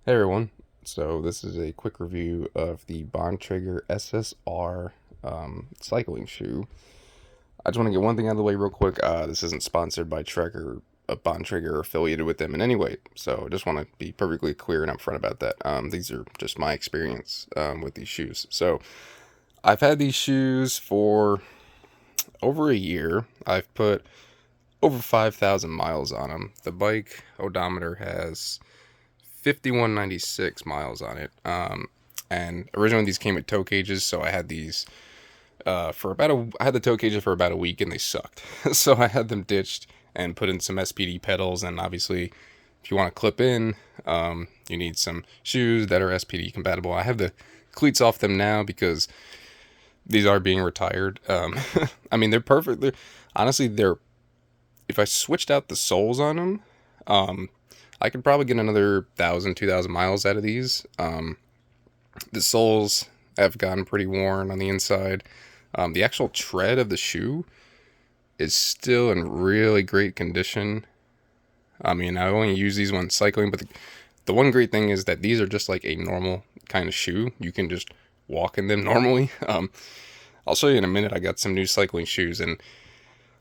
Hey everyone. So this is a quick review of the Bontrager SSR cycling shoe. I just want to get one thing out of the way real quick. This isn't sponsored by Trek or a Bontrager or affiliated with them in any way. So I just want to be perfectly clear and upfront about that. These are just my experience with these shoes. So I've had these shoes for over a year. I've put over 5,000 miles on them. The bike odometer has 5196 miles on it. And originally these came with toe cages, so I had these I had the toe cages for about a week and they sucked. So I had them ditched and put in some SPD pedals. And obviously, if you want to clip in, you need some shoes that are SPD compatible. I have the cleats off them now because these are being retired. I mean, they're perfect. Honestly, they're if I switched out the soles on them, I could probably get another 1,000, 2,000 miles out of these. The soles have gotten pretty worn on the inside. The actual tread of the shoe is still in really great condition. I mean, I only use these when cycling, but the one great thing is that these are just like a normal kind of shoe. You can just walk in them normally. I'll show you in a minute. I got some new cycling shoes, and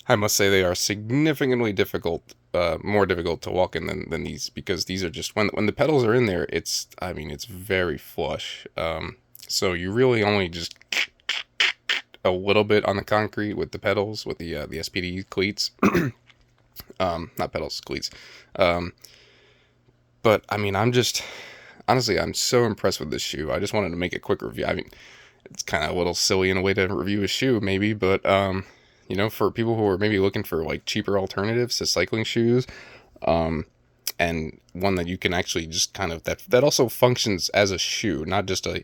I must say they are significantly more difficult to walk in than these, because these are just when the pedals are in there, it's very flush. So you really only just a little bit on the concrete with the pedals with the SPD cleats, not pedals, cleats. Um, but I mean, I'm so impressed with this shoe. I just wanted to make a quick review. I mean, it's kind of a little silly in a way to review a shoe, maybe, but for people who are maybe looking for like cheaper alternatives to cycling shoes, and one that you can actually just kind of that also functions as a shoe, not just a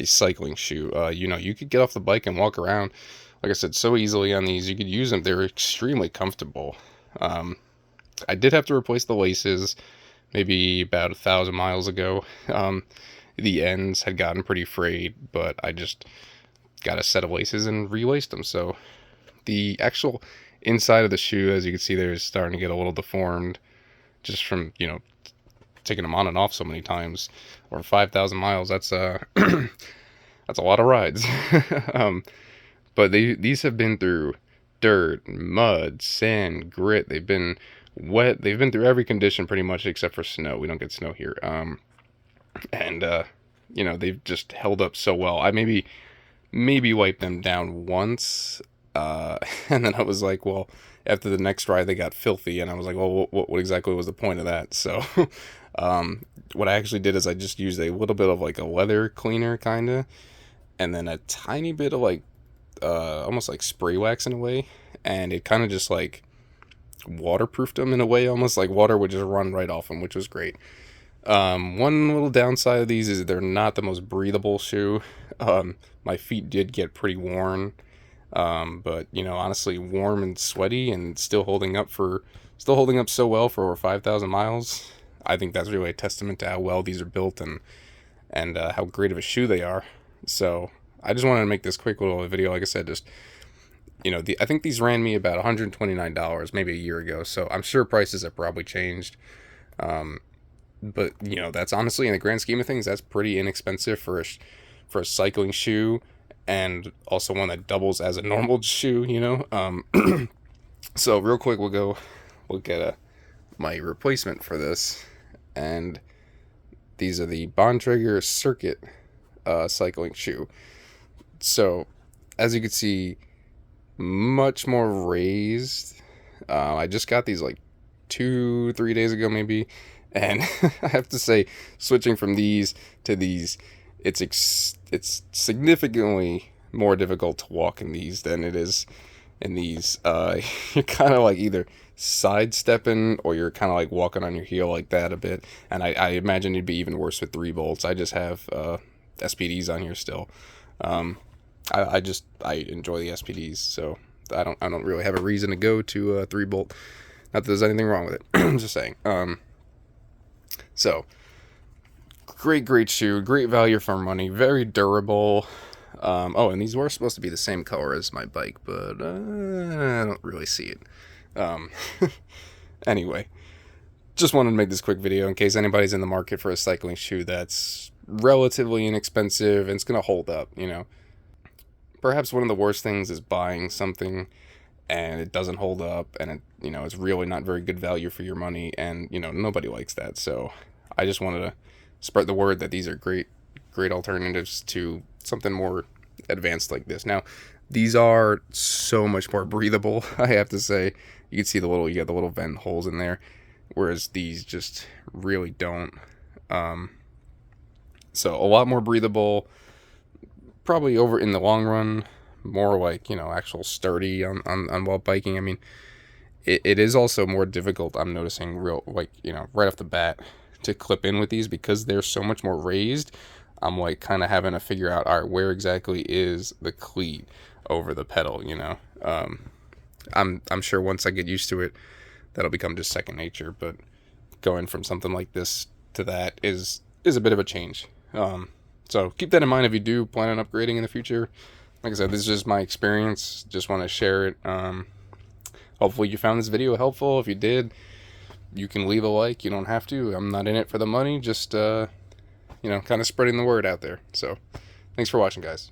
cycling shoe. You could get off the bike and walk around, like I said, so easily on these. You could use them; they're extremely comfortable. I did have to replace the laces, maybe about 1,000 miles ago. The ends had gotten pretty frayed, but I just got a set of laces and relaced them. So the actual inside of the shoe, as you can see there, is starting to get a little deformed just from, taking them on and off so many times. Or 5,000 miles, that's that's a lot of rides. But these have been through dirt, mud, sand, grit. They've been wet. They've been through every condition pretty much except for snow. We don't get snow here. And they've just held up so well. I maybe wiped them down once, and then I was like, well, after the next ride they got filthy, and I was like, well, what exactly was the point of that? So what I actually did is I just used a little bit of like a leather cleaner kind of, and then a tiny bit of like almost like spray wax in a way, and it kind of just like waterproofed them in a way, almost like water would just run right off them, which was great. One little downside of these is they're not the most breathable shoe. My feet did get pretty worn, but honestly, warm and sweaty, and still holding up so well for over 5,000 miles. I think that's really a testament to how well these are built and how great of a shoe they are. So I just wanted to make this quick little video. Like I said, just I think these ran me about $129 maybe a year ago. So I'm sure prices have probably changed. But that's honestly, in the grand scheme of things, that's pretty inexpensive for a cycling shoe, and also one that doubles as a normal shoe. So real quick, we'll get my replacement for this, and these are the Bontrager Circuit cycling shoe. So as you can see, much more raised. I just got these like 2-3 days ago maybe, and I have to say, switching from these to these, it's significantly more difficult to walk in these than it is in these. You're kind of like either sidestepping or you're kind of like walking on your heel like that a bit, and I imagine it'd be even worse with 3 volts. I just have SPDs on here still. I enjoy the SPDs, so I don't really have a reason to go to 3 volt. Not that there's anything wrong with it. I'm just saying. So great shoe, great value for money, very durable. And these were supposed to be the same color as my bike, but I don't really see it. Um, anyway, just wanted to make this quick video in case anybody's in the market for a cycling shoe that's relatively inexpensive and it's going to hold up, you know. Perhaps one of the worst things is buying something and it doesn't hold up and it, you know, it's really not very good value for your money, and, you know, nobody likes that. So I just wanted to spread the word that these are great alternatives to something more advanced like this. Now, these are so much more breathable, I have to say. You can see you got the little vent holes in there, whereas these just really don't. So a lot more breathable, probably over in the long run, more like, you know, actual sturdy on while biking. I mean, it is also more difficult, I'm noticing, like, you know, right off the bat, to clip in with these because they're so much more raised. I'm like kind of having to figure out, all right, where exactly is the cleat over the pedal, you know. I'm sure once I get used to it, that'll become just second nature, but going from something like this to that is a bit of a change. So keep that in mind if you do plan on upgrading in the future. Like I said, this is just my experience. Just want to share it. Hopefully you found this video helpful. If you did, you can leave a like. You don't have to. I'm not in it for the money. Just, you know, kind of spreading the word out there. So thanks for watching, guys.